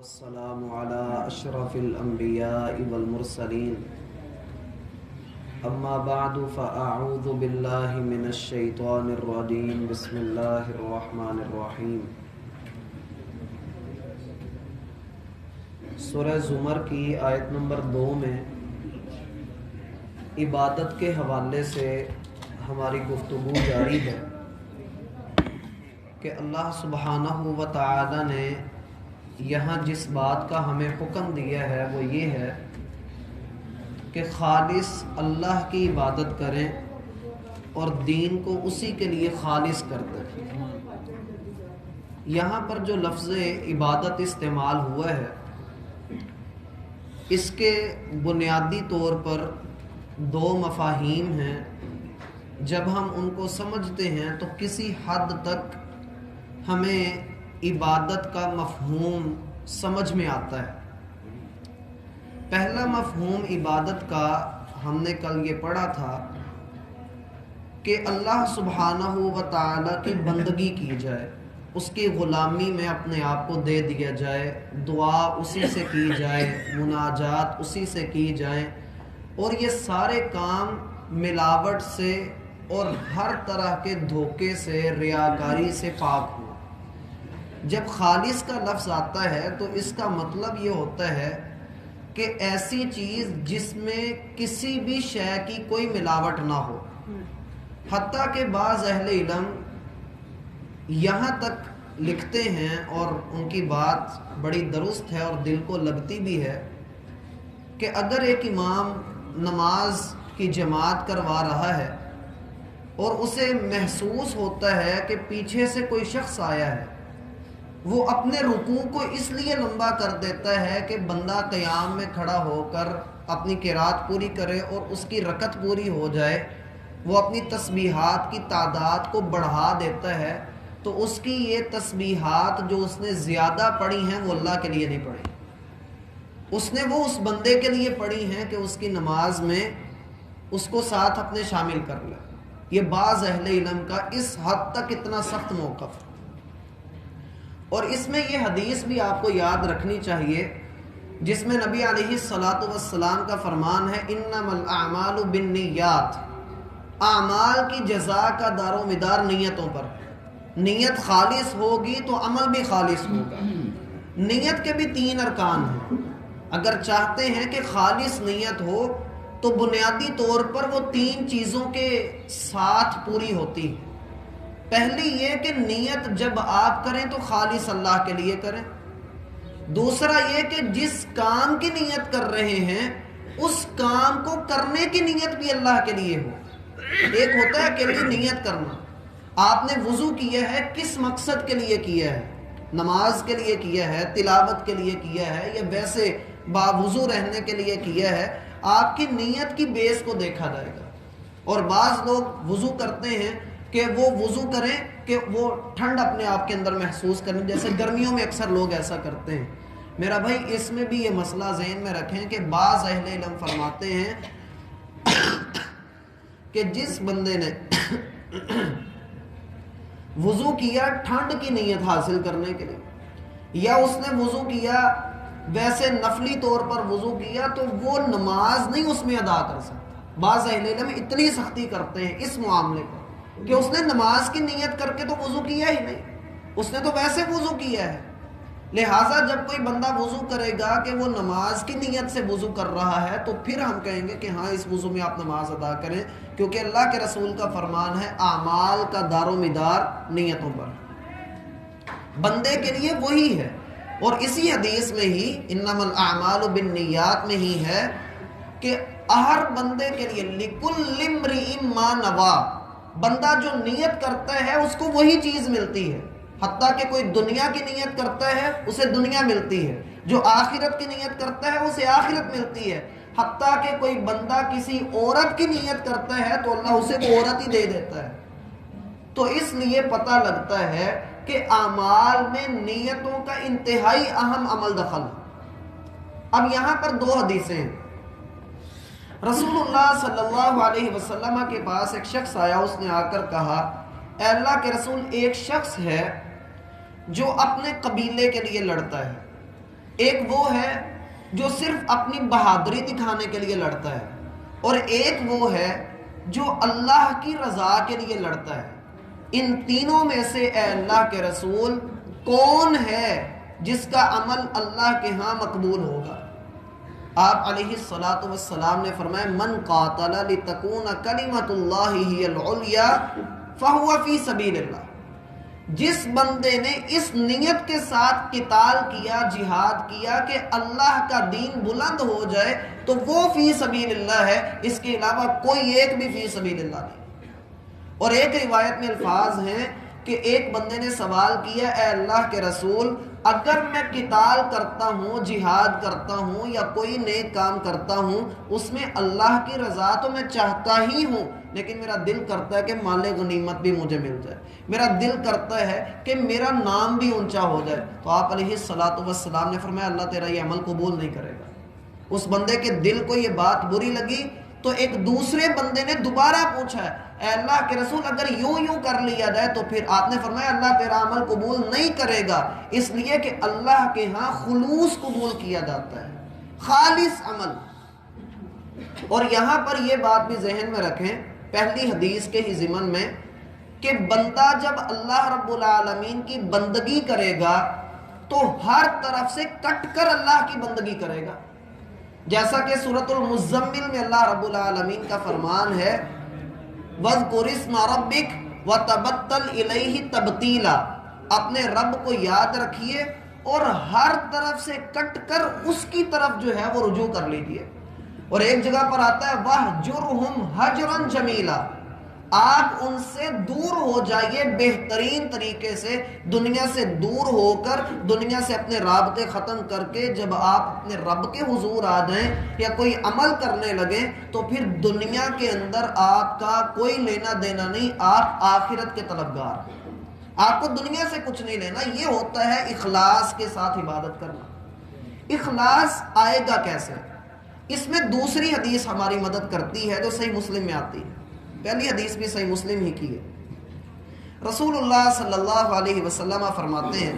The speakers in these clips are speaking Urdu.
والسلام على أشرف الأنبياء والمرسلين أما بعد فأعوذ بالله من الشيطان الرجيم بسم الله الرحمن الرحيم۔ سورہ زمر کی آیت نمبر 2 میں عبادت کے حوالے سے ہماری گفتگو جاری ہے کہ اللہ سبحانہ و تعالی نے یہاں جس بات کا ہمیں حکم دیا ہے وہ یہ ہے کہ خالص اللہ کی عبادت کریں اور دین کو اسی کے لیے خالص کر دیں۔ یہاں پر جو لفظ عبادت استعمال ہوا ہے اس کے بنیادی طور پر 2 مفاہیم ہیں۔ جب ہم ان کو سمجھتے ہیں تو کسی حد تک ہمیں عبادت کا مفہوم سمجھ میں آتا ہے۔ پہلا مفہوم عبادت کا ہم نے کل یہ پڑھا تھا کہ اللہ سبحانہ و تعالی کی بندگی کی جائے، اس کی غلامی میں اپنے آپ کو دے دیا جائے، دعا اسی سے کی جائے، مناجات اسی سے کی جائیں، اور یہ سارے کام ملاوٹ سے اور ہر طرح کے دھوکے سے، ریاکاری سے پاک ہوں۔ جب خالص کا لفظ آتا ہے تو اس کا مطلب یہ ہوتا ہے کہ ایسی چیز جس میں کسی بھی شے کی کوئی ملاوٹ نہ ہو۔ حتیٰ کہ بعض اہل علم یہاں تک لکھتے ہیں، اور ان کی بات بڑی درست ہے اور دل کو لگتی بھی ہے، کہ اگر ایک امام نماز کی جماعت کروا رہا ہے اور اسے محسوس ہوتا ہے کہ پیچھے سے کوئی شخص آیا ہے، وہ اپنے رکوع کو اس لیے لمبا کر دیتا ہے کہ بندہ قیام میں کھڑا ہو کر اپنی قرات پوری کرے اور اس کی رکعت پوری ہو جائے، وہ اپنی تسبیحات کی تعداد کو بڑھا دیتا ہے، تو اس کی یہ تسبیحات جو اس نے زیادہ پڑھی ہیں وہ اللہ کے لیے نہیں پڑھی، اس نے وہ اس بندے کے لیے پڑھی ہیں کہ اس کی نماز میں اس کو ساتھ اپنے شامل کر لے۔ یہ بعض اہل علم کا اس حد تک اتنا سخت موقف ہے۔ اور اس میں یہ حدیث بھی آپ کو یاد رکھنی چاہیے جس میں نبی علیہ الصلاۃ والسلام کا فرمان ہے، انما الاعمال بالنیات، اعمال کی جزا کا دار و مدار نیتوں پر۔ نیت خالص ہوگی تو عمل بھی خالص ہوگا۔ نیت کے بھی 3 ارکان ہیں۔ اگر چاہتے ہیں کہ خالص نیت ہو تو بنیادی طور پر وہ 3 چیزوں کے ساتھ پوری ہوتی ہے۔ پہلی یہ کہ نیت جب آپ کریں تو خالص اللہ کے لیے کریں۔ دوسرا یہ کہ جس کام کی نیت کر رہے ہیں اس کام کو کرنے کی نیت بھی اللہ کے لیے ہو۔ ایک ہوتا ہے اکیلی نیت کرنا، آپ نے وضو کیا ہے، کس مقصد کے لیے کیا ہے؟ نماز کے لیے کیا ہے، تلاوت کے لیے کیا ہے، یا ویسے باوضو رہنے کے لیے کیا ہے؟ آپ کی نیت کی بیس کو دیکھا جائے گا۔ اور بعض لوگ وضو کرتے ہیں کہ وہ وضو کریں کہ وہ ٹھنڈ اپنے آپ کے اندر محسوس کریں، جیسے گرمیوں میں اکثر لوگ ایسا کرتے ہیں۔ میرا بھائی اس میں بھی یہ مسئلہ ذہن میں رکھیں کہ بعض اہل علم فرماتے ہیں کہ جس بندے نے وضو کیا ٹھنڈ کی نیت حاصل کرنے کے لیے، یا اس نے وضو کیا ویسے نفلی طور پر وضو کیا، تو وہ نماز نہیں اس میں ادا کر سکتا۔ بعض اہل علم اتنی سختی کرتے ہیں اس معاملے پر کہ اس نے نماز کی نیت کر کے تو وضو کیا ہی نہیں، اس نے تو ویسے وضو کیا ہے۔ لہٰذا جب کوئی بندہ وضو کرے گا کہ وہ نماز کی نیت سے وضو کر رہا ہے تو پھر ہم کہیں گے کہ ہاں اس وضو میں آپ نماز ادا کریں، کیونکہ اللہ کے رسول کا فرمان ہے اعمال کا دار و مدار نیتوں پر، بندے کے لیے وہی ہے۔ اور اسی حدیث میں ہی انما الاعمال بالنیات میں ہی ہے کہ ہر بندے کے لیے لکل امرئ ما نوی، بندہ جو نیت کرتا ہے اس کو وہی چیز ملتی ہے۔ حتیٰ کہ کوئی دنیا کی نیت کرتا ہے اسے دنیا ملتی ہے، جو آخرت کی نیت کرتا ہے اسے آخرت ملتی ہے۔ حتیٰ کہ کوئی بندہ کسی عورت کی نیت کرتا ہے تو اللہ اسے وہ عورت ہی دے دیتا ہے۔ تو اس لیے پتہ لگتا ہے کہ اعمال میں نیتوں کا انتہائی اہم عمل دخل ہے۔ اب یہاں پر 2 حدیثیں ہیں۔ رسول اللہ صلی اللہ علیہ وسلم کے پاس ایک شخص آیا، اس نے آ کر کہا، اے اللہ کے رسول، ایک شخص ہے جو اپنے قبیلے کے لیے لڑتا ہے، ایک وہ ہے جو صرف اپنی بہادری دکھانے کے لیے لڑتا ہے، اور ایک وہ ہے جو اللہ کی رضا کے لیے لڑتا ہے۔ ان تینوں میں سے اے اللہ کے رسول کون ہے جس کا عمل اللہ کے ہاں مقبول ہوگا؟ آپ علیہ الصلاۃ والسلام نے فرمایا من قاتل لتکون کلمۃ اللہ ہی العلیٰ فہو فی سبیل اللہ، جس بندے نے اس نیت کے ساتھ قتال کیا، جہاد کیا کہ اللہ کا دین بلند ہو جائے، تو وہ فی سبیل اللہ ہے، اس کے علاوہ کوئی ایک بھی فی سبیل اللہ نہیں۔ اور ایک روایت میں الفاظ ہیں کہ ایک بندے نے سوال کیا اے اللہ کے رسول اگر میں قتال کرتا ہوں، جہاد کرتا ہوں یا کوئی نیک کام کرتا ہوں، اس میں اللہ کی رضا تو میں چاہتا ہی ہوں، لیکن میرا دل کرتا ہے کہ مال غنیمت بھی مجھے مل جائے، میرا دل کرتا ہے کہ میرا نام بھی اونچا ہو جائے، تو آپ علیہ الصلاۃ والسلام نے فرمایا اللہ تیرا یہ عمل قبول نہیں کرے گا۔ اس بندے کے دل کو یہ بات بری لگی تو ایک دوسرے بندے نے دوبارہ پوچھا ہے اے اللہ کے رسول اگر یوں کر لیا جائے، تو پھر آپ نے فرمایا اللہ تیرا عمل قبول نہیں کرے گا، اس لیے کہ اللہ کے ہاں خلوص قبول کیا جاتا ہے، خالص عمل۔ اور یہاں پر یہ بات بھی ذہن میں رکھیں پہلی حدیث کے ہی ضمن میں کہ بندہ جب اللہ رب العالمین کی بندگی کرے گا تو ہر طرف سے کٹ کر اللہ کی بندگی کرے گا، جیسا کہ سورۃ المزمل میں اللہ رب العالمین کا فرمان ہے وَاذْكُرِ اسْمَ رَبِّكَ وَتَبَتَّلْ إِلَيْهِ تَبْتِيلًا، اپنے رب کو یاد رکھیے اور ہر طرف سے کٹ کر اس کی طرف جو ہے وہ رجوع کر لیجیے۔ اور ایک جگہ پر آتا ہے وَاهْجُرْهُمْ هَجْرًا جَمِيلًا، آپ ان سے دور ہو جائیے بہترین طریقے سے، دنیا سے دور ہو کر، دنیا سے اپنے رابطے ختم کر کے جب آپ اپنے رب کے حضور آ جائیں یا کوئی عمل کرنے لگیں تو پھر دنیا کے اندر آپ کا کوئی لینا دینا نہیں، آپ آخرت کے طلبگار، آپ کو دنیا سے کچھ نہیں لینا۔ یہ ہوتا ہے اخلاص کے ساتھ عبادت کرنا۔ اخلاص آئے گا کیسے؟ اس میں دوسری حدیث ہماری مدد کرتی ہے جو صحیح مسلم میں آتی ہے، پہلی حدیث بھی صحیح مسلم ہی کی ہے۔ رسول اللہ صلی اللہ علیہ وسلم فرماتے ہیں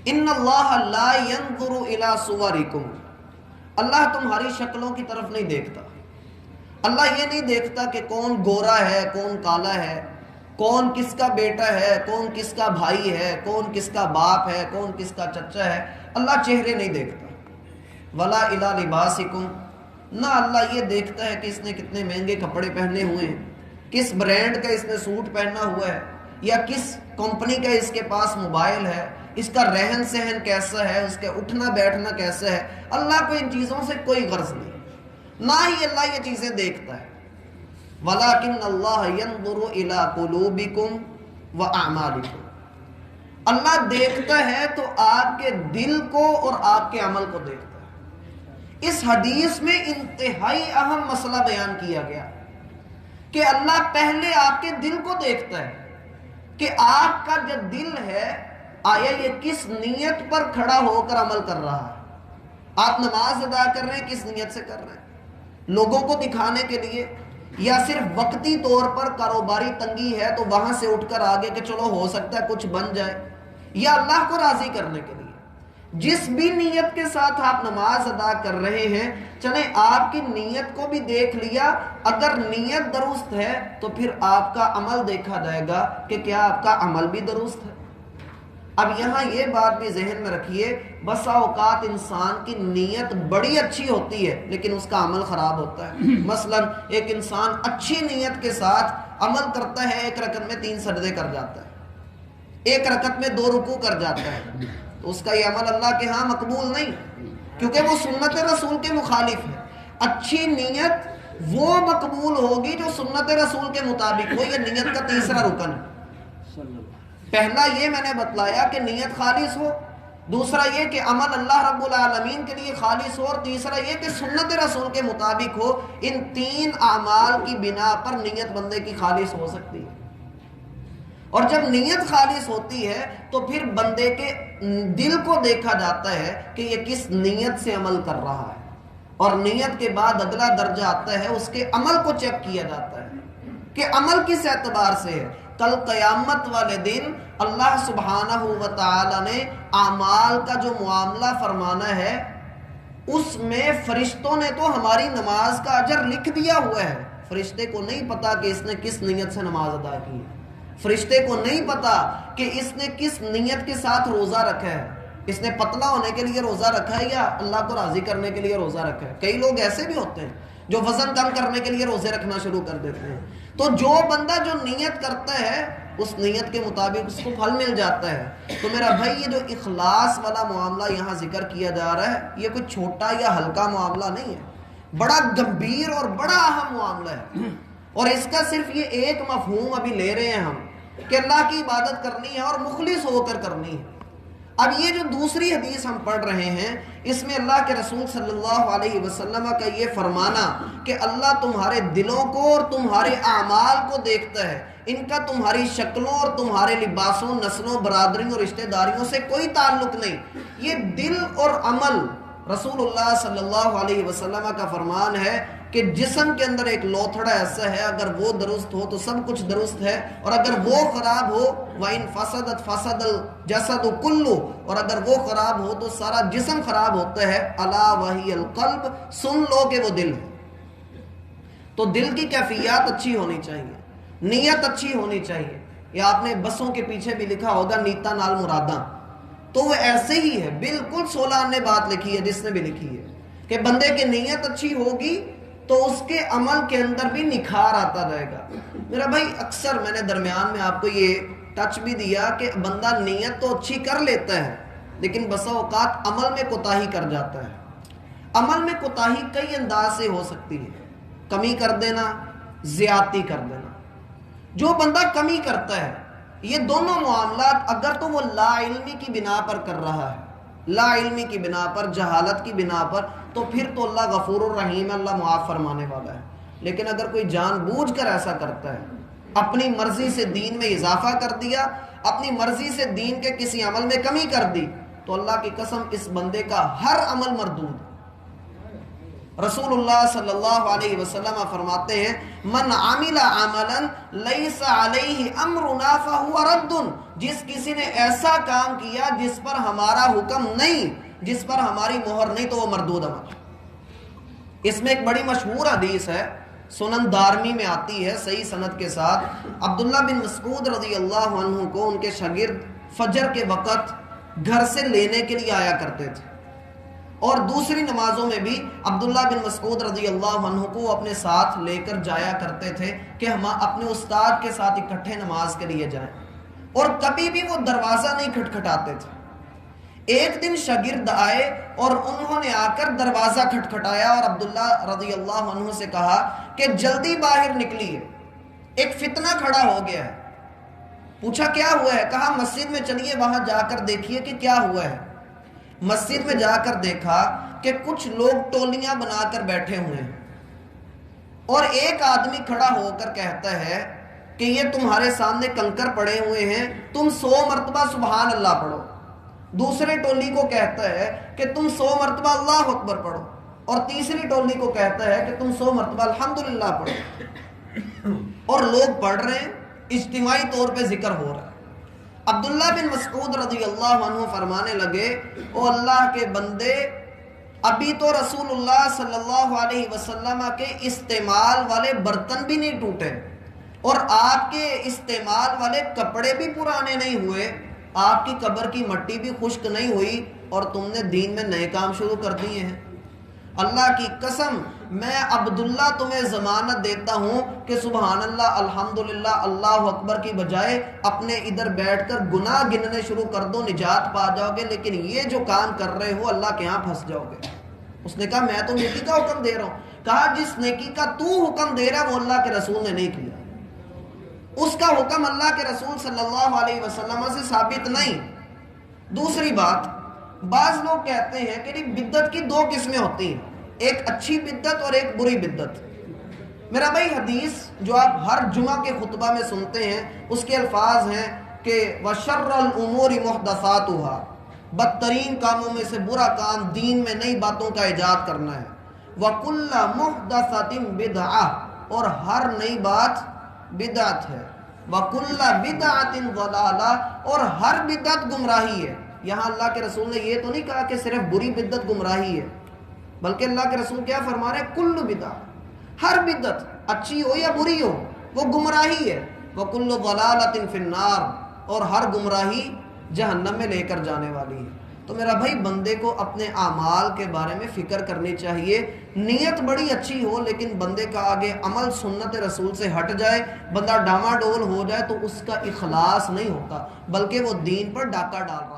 ان اللہ لا ينظر الى صورکم، اللہ تمہاری شکلوں کی طرف نہیں دیکھتا۔ اللہ یہ نہیں دیکھتا کہ کون گورا ہے، کون کالا ہے، کون کس کا بیٹا ہے، کون کس کا بھائی ہے، کون کس کا باپ ہے، کون کس کا چچا ہے، اللہ چہرے نہیں دیکھتا۔ ولا الى لباسکم، نہ اللہ یہ دیکھتا ہے کہ اس نے کتنے مہنگے کپڑے پہنے ہوئے ہیں، کس برانڈ کا اس نے سوٹ پہنا ہوا ہے، یا کس کمپنی کا اس کے پاس موبائل ہے، اس کا رہن سہن کیسا ہے، اس کا اٹھنا بیٹھنا کیسا ہے۔ اللہ کو ان چیزوں سے کوئی غرض نہیں، نہ ہی اللہ یہ چیزیں دیکھتا ہے۔ وَلَكِنَّ اللَّهَ يَنظُرُ إِلَىٰ قُلُوبِكُمْ وَأَعْمَالِكُمْ، اللہ دیکھتا ہے تو آپ کے دل کو اور آپ کے عمل کو دیکھتا ہے۔ اس حدیث میں انتہائی اہم مسئلہ بیان کیا گیا کہ اللہ پہلے آپ کے دل کو دیکھتا ہے کہ آپ کا جو دل ہے آیا یہ کس نیت پر کھڑا ہو کر عمل کر رہا ہے۔ آپ نماز ادا کر رہے ہیں، کس نیت سے کر رہے ہیں؟ لوگوں کو دکھانے کے لیے، یا صرف وقتی طور پر کاروباری تنگی ہے تو وہاں سے اٹھ کر آگے کہ چلو ہو سکتا ہے کچھ بن جائے، یا اللہ کو راضی کرنے کے لیے؟ جس بھی نیت کے ساتھ آپ نماز ادا کر رہے ہیں، چلیں آپ کی نیت کو بھی دیکھ لیا، اگر نیت درست ہے تو پھر آپ کا عمل دیکھا جائے گا کہ کیا آپ کا عمل بھی درست ہے۔ اب یہاں یہ بات بھی ذہن میں رکھیے، بسا اوقات انسان کی نیت بڑی اچھی ہوتی ہے لیکن اس کا عمل خراب ہوتا ہے۔ مثلا ایک انسان اچھی نیت کے ساتھ عمل کرتا ہے، ایک رکعت میں 3 سجدے کر جاتا ہے، ایک رکعت میں 2 رکوع کر جاتا ہے، تو اس کا یہ عمل اللہ کے ہاں مقبول نہیں، کیونکہ وہ سنت رسول کے مخالف ہے۔ اچھی نیت وہ مقبول ہوگی جو سنت رسول کے مطابق ہو، یہ نیت کا تیسرا رکن ہے۔ پہلا یہ میں نے بتلایا کہ نیت خالص ہو، دوسرا یہ کہ عمل اللہ رب العالمین کے لیے خالص ہو، اور تیسرا یہ کہ سنت رسول کے مطابق ہو۔ ان 3 اعمال کی بنا پر نیت بندے کی خالص ہو سکتی ہے، اور جب نیت خالص ہوتی ہے تو پھر بندے کے دل کو دیکھا جاتا ہے کہ یہ کس نیت سے عمل کر رہا ہے، اور نیت کے بعد اگلا درجہ آتا ہے اس کے عمل کو چیک کیا جاتا ہے کہ عمل کس اعتبار سے ہے۔ کل قیامت والے دن اللہ سبحانہ و تعالی نے اعمال کا جو معاملہ فرمانا ہے اس میں فرشتوں نے تو ہماری نماز کا اجر لکھ دیا ہوا ہے. فرشتے کو نہیں پتا کہ اس نے کس نیت سے نماز ادا کی ہے. فرشتے کو نہیں پتا کہ اس نے کس نیت کے ساتھ روزہ رکھا ہے. اس نے پتلا ہونے کے لیے روزہ رکھا ہے یا اللہ کو راضی کرنے کے لیے روزہ رکھا ہے. کئی لوگ ایسے بھی ہوتے ہیں جو وزن کم کرنے کے لیے روزے رکھنا شروع کر دیتے ہیں. تو جو بندہ جو نیت کرتا ہے اس نیت کے مطابق اس کو پھل مل جاتا ہے. تو میرا بھائی یہ جو اخلاص والا معاملہ یہاں ذکر کیا جا رہا ہے یہ کوئی چھوٹا یا ہلکا معاملہ نہیں ہے, بڑا گمبھیر اور بڑا اہم معاملہ ہے. اور اس کا صرف یہ ایک مفہوم ابھی لے رہے ہیں ہم کہ اللہ کی عبادت کرنی ہے اور مخلص ہو کر کرنی ہے. اب یہ جو دوسری حدیث ہم پڑھ رہے ہیں اس میں اللہ کے رسول صلی اللہ علیہ وسلم کا یہ فرمانا کہ اللہ تمہارے دلوں کو اور تمہارے اعمال کو دیکھتا ہے, ان کا تمہاری شکلوں اور تمہارے لباسوں, نسلوں, برادریوں اور رشتہ داریوں سے کوئی تعلق نہیں. یہ دل اور عمل رسول اللہ صلی اللہ علیہ وسلم کا فرمان ہے کہ جسم کے اندر ایک لوتھڑا ایسا ہے اگر وہ درست ہو تو سب کچھ درست ہے, اور اگر وہ خراب ہو وَإِن فَسَدَتْ فَسَدَ الْجَسَدُ كُلُّ, اور اگر وہ خراب ہو تو سارا جسم خراب ہوتا ہے. أَلَا وَهِيَ الْقَلْبُ, سن لو کہ وہ دل ہے. تو دل کی کیفیات اچھی ہونی چاہیے, نیت اچھی ہونی چاہیے. یا آپ نے بسوں کے پیچھے بھی لکھا ہوگا نیتا نال مراداں, تو وہ ایسے ہی ہے, بالکل 16 نے بات لکھی ہے جس نے بھی لکھی ہے کہ بندے کی نیت اچھی ہوگی تو اس کے عمل کے اندر بھی نکھار آتا رہے گا. میرا بھائی اکثر میں نے درمیان میں آپ کو یہ ٹچ بھی دیا کہ بندہ نیت تو اچھی کر لیتا ہے لیکن بسا اوقات عمل میں کوتاہی کر جاتا ہے. عمل میں کوتاہی کئی انداز سے ہو سکتی ہے, کمی کر دینا, زیادتی کر دینا. جو بندہ کمی کرتا ہے یہ دونوں معاملات اگر تو وہ لا علمی کی بنا پر کر رہا ہے, لا علمی کی بنا پر, جہالت کی بنا پر, تو پھر تو اللہ غفور الرحیم, اللہ معاف فرمانے والا ہے. لیکن اگر کوئی جان بوجھ کر ایسا کرتا ہے, اپنی مرضی سے دین میں اضافہ کر دیا, اپنی مرضی سے دین کے کسی عمل میں کمی کر دی, تو اللہ کی قسم اس بندے کا ہر عمل مردود. رسول اللہ صلی اللہ علیہ وسلم فرماتے ہیں من عمل عملا لیس علیہ امرنا فہو رد, جس کسی نے ایسا کام کیا جس پر ہمارا حکم نہیں, جس پر ہماری مہر نہیں, تو وہ مردود عمل. اس میں ایک بڑی مشہور حدیث ہے, سنن دارمی میں آتی ہے صحیح سند کے ساتھ. عبداللہ بن مسعود رضی اللہ عنہ کو ان کے شاگرد فجر کے وقت گھر سے لینے کے لیے آیا کرتے تھے, اور دوسری نمازوں میں بھی عبداللہ بن مسعود رضی اللہ عنہ کو اپنے ساتھ لے کر جایا کرتے تھے کہ ہم اپنے استاد کے ساتھ اکٹھے نماز کے لیے جائیں, اور کبھی بھی وہ دروازہ نہیں کھٹکھٹاتے تھے. ایک دن شاگرد آئے اور انہوں نے آ کر دروازہ کھٹکھٹایا اور عبداللہ رضی اللہ عنہ سے کہا کہ جلدی باہر نکلیے, ایک فتنہ کھڑا ہو گیا ہے. پوچھا کیا ہوا ہے؟ کہا مسجد میں چلیے, وہاں جا کر دیکھیے کہ کیا ہوا ہے. مسجد میں جا کر دیکھا کہ کچھ لوگ ٹولیاں بنا کر بیٹھے ہوئے ہیں, اور ایک آدمی کھڑا ہو کر کہتا ہے کہ یہ تمہارے سامنے کنکر پڑے ہوئے ہیں, تم 100 مرتبہ سبحان اللہ پڑھو. دوسرے ٹولی کو کہتا ہے کہ تم 100 مرتبہ اللہ اکبر پڑھو, اور تیسری ٹولی کو کہتا ہے کہ تم 100 مرتبہ الحمدللہ پڑھو. اور لوگ پڑھ رہے ہیں, اجتماعی طور پہ ذکر ہو رہا ہے. عبداللہ بن مسعود رضی اللہ عنہ فرمانے لگے, او اللہ کے بندے, ابھی تو رسول اللہ صلی اللہ علیہ وسلم کے استعمال والے برتن بھی نہیں ٹوٹے, اور آپ کے استعمال والے کپڑے بھی پرانے نہیں ہوئے, آپ کی قبر کی مٹی بھی خشک نہیں ہوئی, اور تم نے دین میں نئے کام شروع کر دیے ہیں. اللہ کی قسم میں عبداللہ تمہیں ضمانت دیتا ہوں کہ سبحان اللہ, الحمدللہ, اللہ اکبر کی بجائے اپنے ادھر بیٹھ کر گناہ گننے شروع کر دو, نجات پا جاؤ گے. لیکن یہ جو کام کر رہے ہو اللہ کے ہاں پھنس جاؤ گے. اس نے کہا میں تو نیکی کا حکم دے رہا ہوں. کہا جس نیکی کا تو حکم دے رہا ہے وہ اللہ کے رسول نے نہیں کیا, اس کا حکم اللہ کے رسول صلی اللہ علیہ وسلم سے ثابت نہیں. دوسری بات, بعض لوگ کہتے ہیں کہ بدعت کی 2 قسمیں ہوتی ہیں, ایک اچھی بدعت اور ایک بری بدعت. میرا بھائی حدیث جو آپ ہر جمعہ کے خطبہ میں سنتے ہیں اس کے الفاظ ہیں کہ وَشَرَّ الْأُمُورِ مُحْدَثَاتُهَا, بدترین کاموں میں سے برا کام دین میں نئی باتوں کا ایجاد کرنا ہے. وَكُلَّ مُحْدَثَةٍ بِدْعَةٍ, اور ہر نئی بات بدعت ہے. وَكُلَّ بِدْعَةٍ ضَلَالَةٍ، اور ہر بدعت گمراہی ہے۔ یہاں اللہ کے رسول نے یہ تو نہیں کہا کہ صرف بری بدعت گمراہی ہے، بلکہ اللہ کے رسول کیا فرما رہے ہیں؟ کل بدعت، ہر بدعت اچھی ہو یا بری ہو وہ گمراہی ہے۔ وَكُلُّ ضَلَالَةٍ فِي النَّارِ، اور ہر گمراہی جہنم میں لے کر جانے والی ہے۔ تو میرا بھائی بندے کو اپنے اعمال کے بارے میں فکر کرنی چاہیے۔ نیت بڑی اچھی ہو لیکن بندے کا آگے عمل سنت رسول سے ہٹ جائے، بندہ ڈاما ڈول ہو جائے، تو اس کا اخلاص نہیں ہوتا بلکہ وہ دین پر ڈاکہ ڈال رہا ہے۔